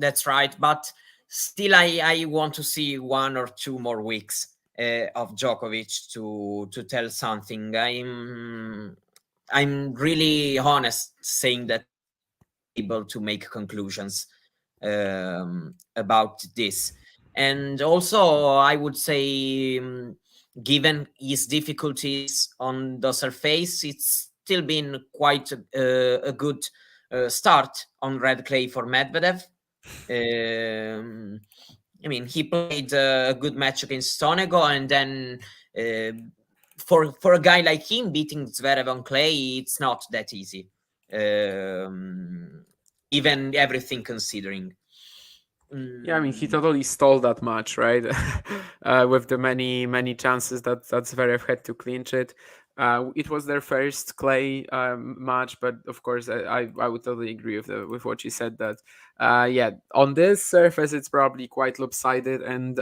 that's right. But still, I want to see 1 or 2 more weeks of Djokovic to tell something. I'm really honest saying that I'm not able to make conclusions about this. And also, I would say, given his difficulties on the surface, it's still been quite a good start on red clay for Medvedev. Um, I mean, he played a good match against Sonego, and then for a guy like him, beating Zverev on clay, it's not that easy. Um, Even everything considering. Yeah, I mean, he Mm, totally stole that match, right? With the many chances that Zverev had to clinch it. It was their first clay match, but of course, I would totally agree with what you said. That yeah, on this surface, it's probably quite lopsided, and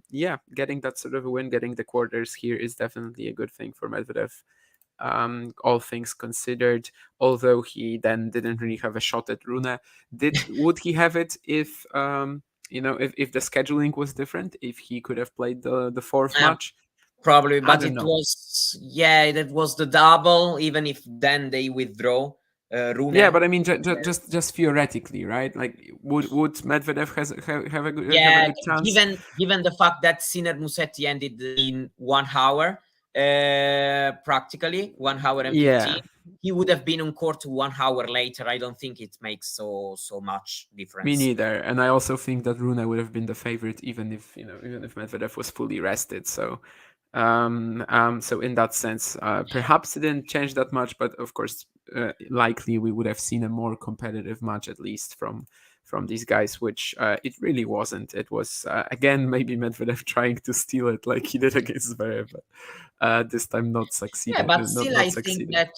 yeah, getting that sort of a win, getting the quarters here is definitely a good thing for Medvedev. All things considered, although he then didn't really have a shot at Rune. Would he have it if if the scheduling was different, if he could have played the fourth uh, match? Probably, I but don't it know. was, yeah, that was the double. Even if then they withdraw Yeah, Rune. but I mean, just theoretically, right? Like, would Medvedev have a Yeah, good chance? given the fact that Sinner Musetti ended in 1 hour, practically 1 hour and 15, Yeah, he would have been on court 1 hour later. I don't think it makes so much me difference. neither. And I also think that Rune would have been the favorite, even if Medvedev was fully rested. So in that sense, perhaps it didn't change that much, but of course, likely we would have seen a more competitive match at least from these guys, which it really wasn't. It was again maybe Medvedev trying to steal it like he did against Zverev, but this time not Yeah, succeeded. but Not still, not I think succeeding. that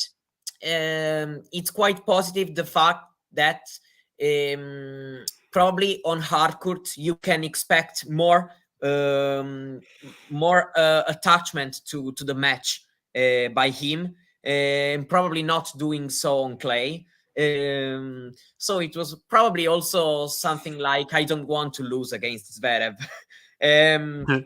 it's quite positive the fact that probably on hardcourt you can expect um, more attachment to the match by him, and probably not doing so on clay. So it was probably also something like, I don't want to lose against Zverev.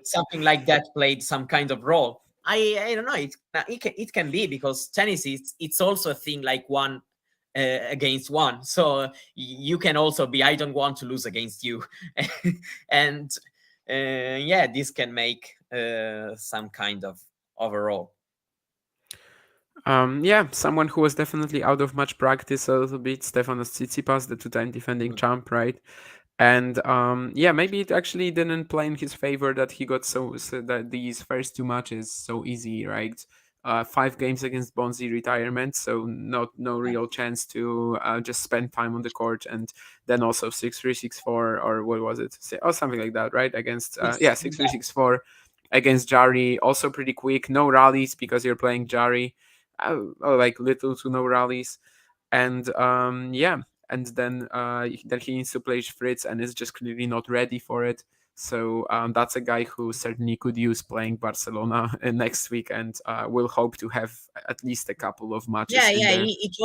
Something like that played some kind of role. I don't know. It can be, because tennis it's also a thing like one against one. So you can also be, I don't want to lose against you, and yeah, this can make some kind of overall. Yeah, someone who was definitely out of much practice a little bit, Stefanos Tsitsipas, the two-time defending champ, right? And yeah, maybe it actually didn't play in his favor that he got so that these first two matches so easy, right? 5 games against Bonzi retirement, so no real chance to just spend time on the court, and then also 6-3, 6-4, or what was it? Oh, something like that, right? Against yeah, 6-3, 6-4 against Jari, also pretty quick. No rallies because you're playing Jari, like little to no rallies, and yeah, and then he needs to play Fritz and is just clearly not ready for it. So that's a guy who certainly could use playing Barcelona next week, and will hope to have at least a couple of matches in Yeah, there. it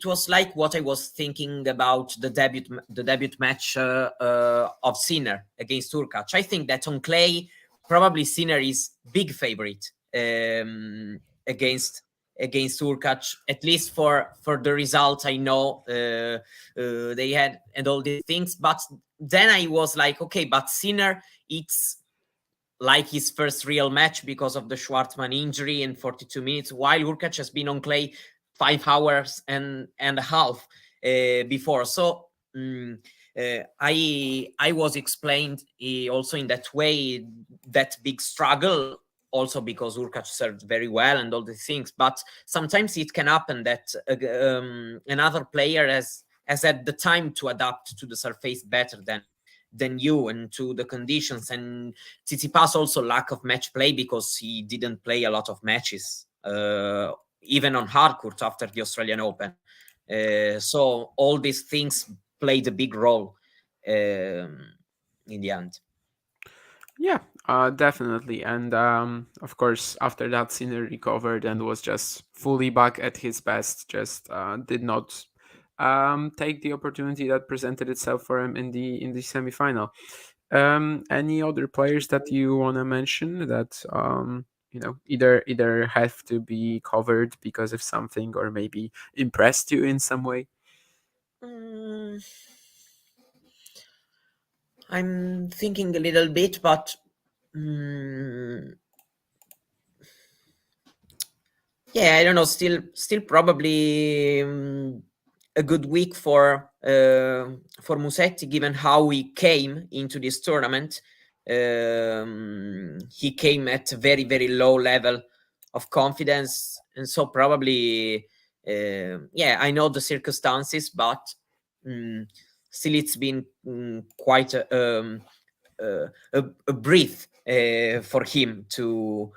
was like what I was thinking about the debut match of Sinner against Urkac. I think that on clay, probably Sinner is big favorite against Urkac, at least for the results I know they had and all these things. But then I was like, okay, but Sinner, it's like his first real match because of the Schwartzman injury in 42 minutes, while Urkac has been on clay 5 hours and a half before. So I was explained also in that way, that big struggle, also because Urkac served very well and all these things. But sometimes it can happen that another player has had the time to adapt to the surface better than you and to the conditions. And Tsitsipas also lack of match play because he didn't play a lot of matches, even on hard court after the Australian Open. So all these things played a big role in the end. Yeah, definitely. And of course, after that, Sinner recovered and was just fully back at his best. Just did not take the opportunity that presented itself for him in the semifinal. Any other players that you want to mention that either have to be covered because of something or maybe impressed you in some way? Mm, I'm thinking a little bit, but mm, yeah, I don't know. Still probably a good week for Musetti, given how he came into this tournament. He came at a very very low level of confidence, and so probably yeah, I know the circumstances, but um, still it's been quite a breath for him to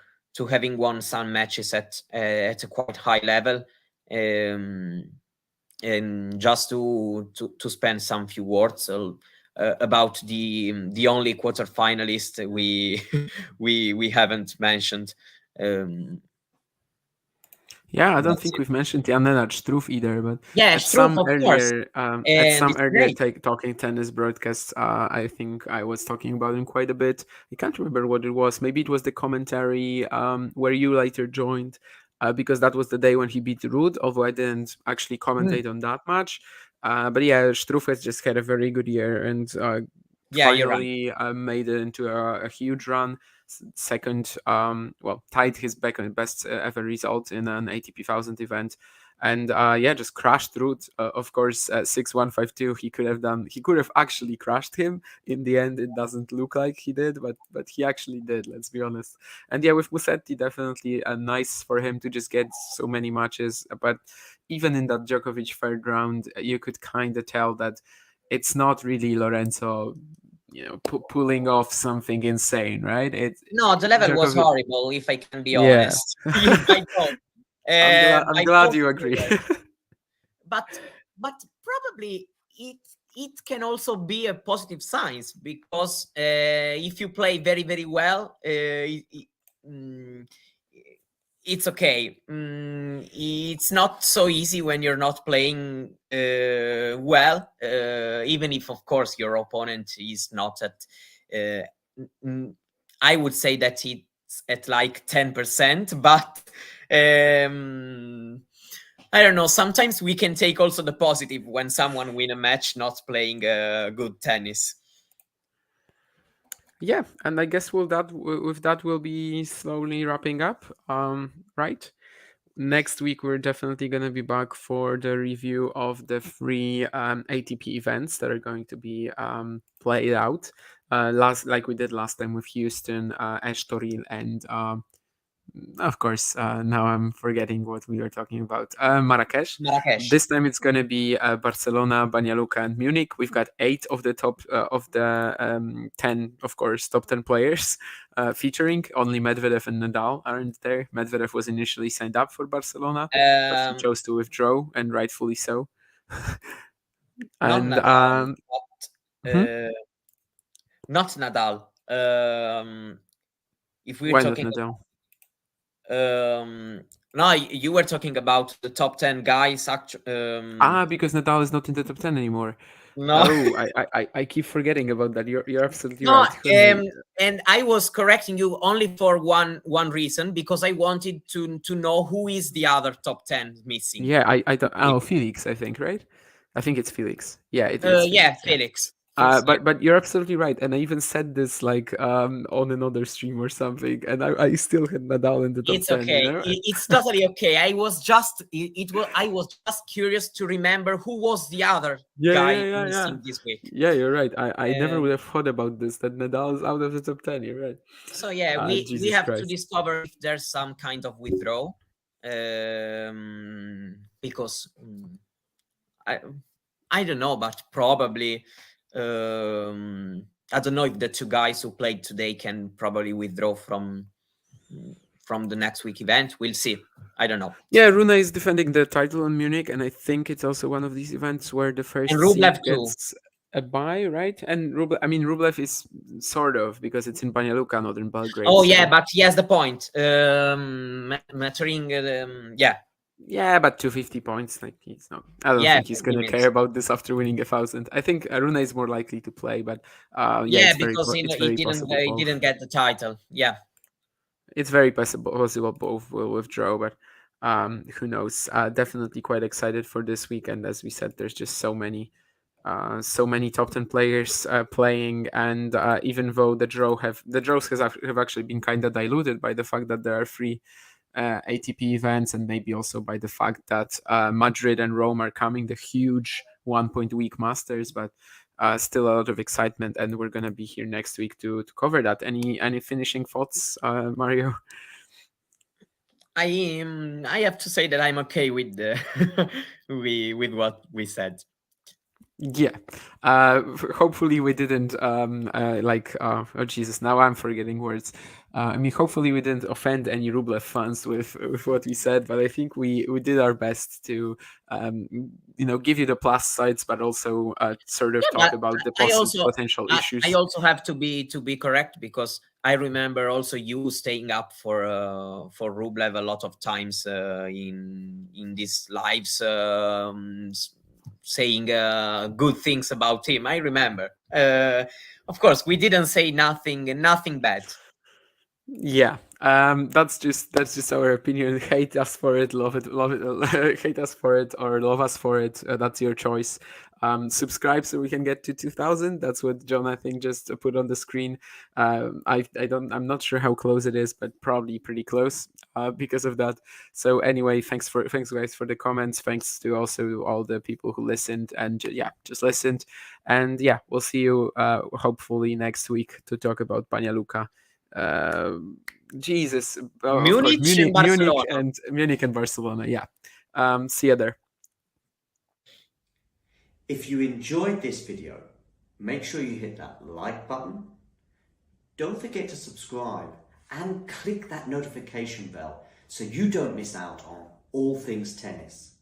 having won some matches at a quite high level. Um, and just to spend some few words about the only quarter finalist we we haven't mentioned. Um, Yeah, I don't that's think it. we've mentioned Jan Lennart Struff either, but Yeah, Struff, of course, at and some it's earlier great. talking tennis broadcasts, I think I was talking about him quite a bit. I can't remember what it was. Maybe it was the commentary where you later joined, because that was the day when he beat Ruud. Although I didn't actually Mm, commentate on that match. But yeah, Struff has just had a very good year and yeah, you're right. finally made it into a huge run. Second, well, tied his best ever result in an ATP 1000 event, and yeah, just crashed through it. Of course, 6-1-5-2. He could have actually crashed him. In the end, it doesn't look like he did, but he actually did. Let's be honest. And yeah, with Musetti, definitely nice for him to just get so many matches. But even in that Djokovic third round, you could kind of tell that it's not really Lorenzo, pulling off something insane, right? No, the level was Djokovic. horrible, if I can be Yeah, honest. By both, I'm by glad both you agree. players. but but probably it can also be a positive signs, because if you play very very well, mm, it's okay. It's not so easy when you're not playing well, even if of course your opponent is not at uh, mm, I would say that it's at like 10%, but um I don't know. Sometimes we can take also the positive when someone win a match not playing good tennis. Yeah, and I guess with that we'll be slowly wrapping up. Right. Next week we're definitely gonna be back for the review of the three ATP events that are going to be played out. Last like we did last time with Houston, Estoril, and of course, now I'm forgetting what we were talking about. Marrakesh. Marrakesh. This time it's going to be Barcelona, Banja and Munich. We've got 8 of the 10, of course, top 10 players featuring. Only Medvedev and Nadal aren't there. Medvedev was initially signed up for Barcelona, but he Um, chose to withdraw, and rightfully so. not And Nadal, but mhm. not Nadal. If we're Why not talking, Nadal? no, you were talking about the top 10 guys. Because Nadal is not in the top 10 anymore. No, Oh, I keep forgetting about that. You're absolutely no, right. Because and I was correcting you only for one reason, because I wanted to know who is the other top 10 missing. yeah, I don't. Oh, Felix, I think, right? I think it's Felix. Yeah, it's Yeah, Felix. Yeah. Felix. It's yeah. But you're absolutely right, and I even said this like on another stream or something, and I still had Nadal in the top It's 10. okay. It's totally okay. I was just curious to remember who was the other Yeah, guy yeah, yeah, yeah. missing this week. Yeah, you're right. I never would Um, have thought about this that Nadal is out of the top 10. You're right. so yeah, we Jesus have to Christ. discover if there's some kind of withdrawal, because I I don't know, but probably I don't know if the two guys who played today can probably withdraw from the next week event. We'll see. I don't know. Yeah, Rune is defending the title in Munich, and I think it's also one of these events where the And first Rublev seed too. gets a bye, right? And Rublev is sort of because it's in Banja Luka, not in Belgrade. Oh yeah, So but he has the point. Mattering, yeah. Yeah, but 250 points, like he's not. I don't Yeah, think he's 50 gonna care minutes. about this after winning 1,000. I think Rune is more likely to play, but yeah, Yeah, because it's he very didn't possible he both. didn't get the title. Yeah. It's very possible both will withdraw, but who knows? Definitely quite excited for this weekend. As we said, there's just so many top 10 players playing, and even though the draws have actually been kind of diluted by the fact that there are three ATP events, and maybe also by the fact that Madrid and Rome are coming, the huge 1 point week Masters, but still a lot of excitement, and we're gonna be here next week to cover that. Any finishing thoughts, Mario? I have to say that I'm okay with the with what we said. Yeah. Hopefully we didn't oh Jesus, now I'm forgetting words. I mean, hopefully we didn't offend any Rublev fans with what we said, but I think we did our best to give you the plus sides, but also sort of Yeah, talk but about the I also potential I issues. also have to be correct, because I remember also you staying up for Rublev a lot of times in these lives, saying good things about him. I remember. Of course, we didn't say nothing bad. Yeah, that's just our opinion. Hate us for it, love it, hate us for it, or love us for it. That's your choice. Subscribe so we can get to 2,000. That's what John, I think, just put on the screen. I'm not sure how close it is, but probably pretty close. Because of that. So anyway, thanks guys for the comments. Thanks to also all the people who listened and yeah, just listened. And yeah, we'll see you hopefully next week to talk about Banja uh, Jesus, of course, Munich and Barcelona. Munich and Barcelona. Yeah. See you there. If you enjoyed this video, make sure you hit that like button. Don't forget to subscribe and click that notification bell so you don't miss out on all things tennis.